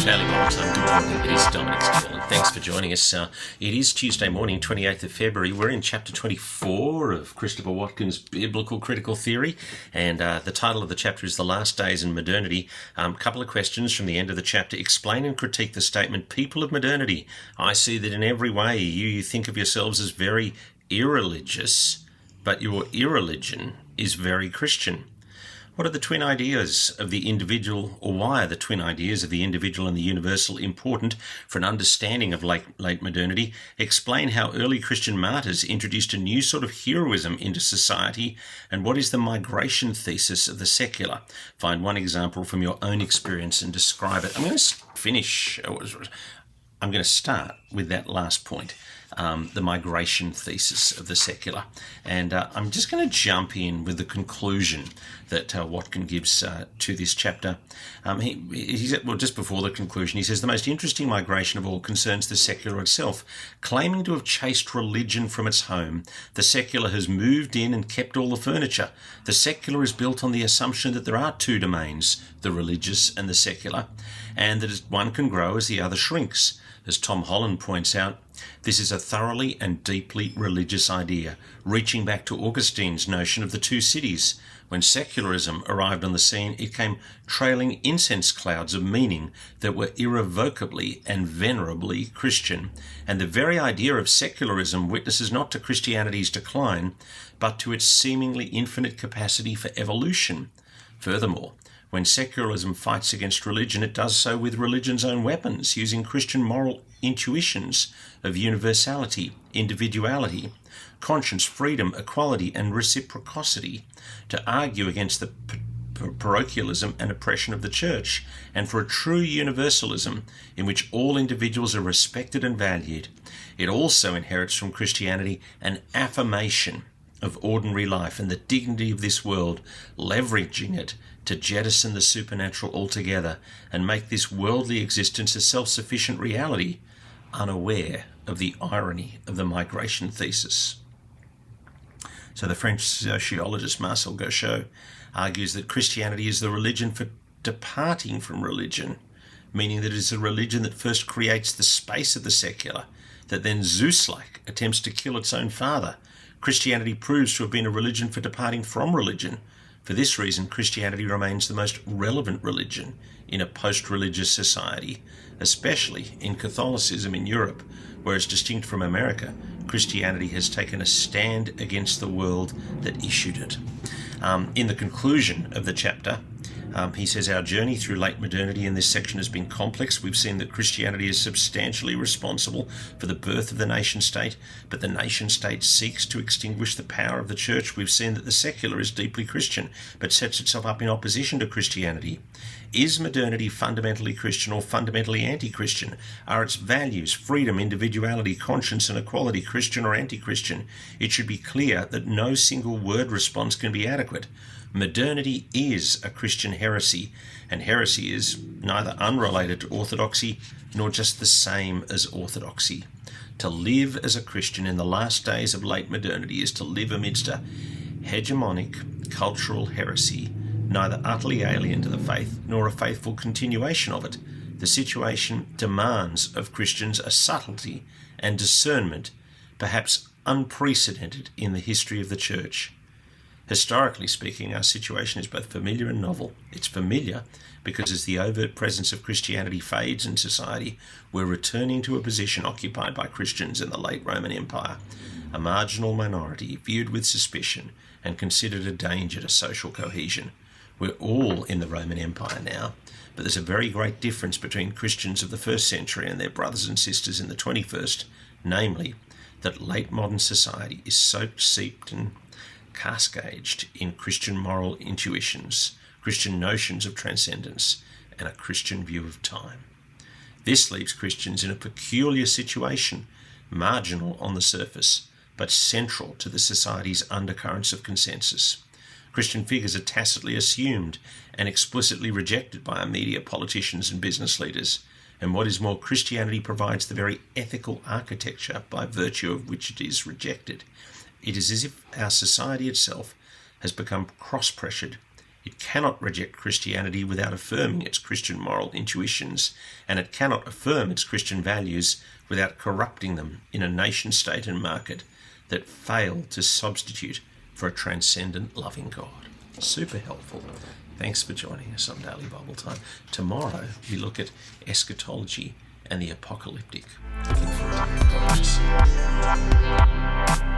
fairly well time. Good morning. It is Dominic Steele, and thanks for joining us. It is Tuesday morning, 28th of February. We're in chapter 24 of Chris Watkin's Biblical Critical Theory, and the title of the chapter is The Last Days in Modernity. Couple of questions from the end of the chapter. Explain and critique the statement, people of modernity. I see that in every way you think of yourselves as very irreligious, but your irreligion is very Christian. What are the twin ideas of the individual, or why are the twin ideas of the individual and the universal important for an understanding of late modernity? Explain how early Christian martyrs introduced a new sort of heroism into society, and what is the migration thesis of the secular? Find one example from your own experience and describe it. I'm going to start with that last point. The migration thesis of the secular. And I'm just going to jump in with the conclusion that Watkin gives to this chapter. Just before the conclusion, he says, the most interesting migration of all concerns the secular itself. Claiming to have chased religion from its home, the secular has moved in and kept all the furniture. The secular is built on the assumption that there are two domains, the religious and the secular, and that one can grow as the other shrinks. As Tom Holland points out, this is a thoroughly and deeply religious idea, reaching back to Augustine's notion of the two cities. When secularism arrived on the scene, it came trailing incense clouds of meaning that were irrevocably and venerably Christian. And the very idea of secularism witnesses not to Christianity's decline, but to its seemingly infinite capacity for evolution. Furthermore, when secularism fights against religion, it does so with religion's own weapons, using Christian moral intuitions of universality, individuality, conscience, freedom, equality, and reciprocity to argue against the parochialism and oppression of the church, and for a true universalism in which all individuals are respected and valued. It also inherits from Christianity an affirmation of ordinary life and the dignity of this world, leveraging it to jettison the supernatural altogether and make this worldly existence a self-sufficient reality, unaware of the irony of the migration thesis. So the French sociologist Marcel Gauchot argues that Christianity is the religion for departing from religion, meaning that it is a religion that first creates the space of the secular, that then Zeus-like attempts to kill its own father. Christianity proves to have been a religion for departing from religion. For this reason, Christianity remains the most relevant religion in a post-religious society, especially in Catholicism in Europe, where, as distinct from America, Christianity has taken a stand against the world that issued it. In the conclusion of the chapter, he says, our journey through late modernity in this section has been complex. We've seen that Christianity is substantially responsible for the birth of the nation-state, but the nation-state seeks to extinguish the power of the church. We've seen that the secular is deeply Christian, but sets itself up in opposition to Christianity. Is modernity fundamentally Christian or fundamentally anti-Christian? Are its values, freedom, individuality, conscience, and equality Christian or anti-Christian? It should be clear that no single word response can be adequate. Modernity is a Christian heresy, and heresy is neither unrelated to orthodoxy nor just the same as orthodoxy. To live as a Christian in the last days of late modernity is to live amidst a hegemonic cultural heresy, neither utterly alien to the faith nor a faithful continuation of it. The situation demands of Christians a subtlety and discernment perhaps unprecedented in the history of the Church. Historically speaking, our situation is both familiar and novel. It's familiar because as the overt presence of Christianity fades in society, we're returning to a position occupied by Christians in the late Roman Empire, a marginal minority viewed with suspicion and considered a danger to social cohesion. We're all in the Roman Empire now, but there's a very great difference between Christians of the first century and their brothers and sisters in the 21st, namely that late modern society is soaked, seeped, and cascaded in Christian moral intuitions, Christian notions of transcendence, and a Christian view of time. This leaves Christians in a peculiar situation, marginal on the surface, but central to the society's undercurrents of consensus. Christian figures are tacitly assumed and explicitly rejected by our media, politicians, and business leaders. And what is more, Christianity provides the very ethical architecture by virtue of which it is rejected. It is as if our society itself has become cross-pressured It cannot reject Christianity without affirming its Christian moral intuitions, and it cannot affirm its Christian values without corrupting them in a nation-state and market that fail to substitute for a transcendent, loving God. Super helpful. Thanks for joining us on Daily Bible Time. Tomorrow we look at eschatology and the apocalyptic. Looking forward to it. God bless.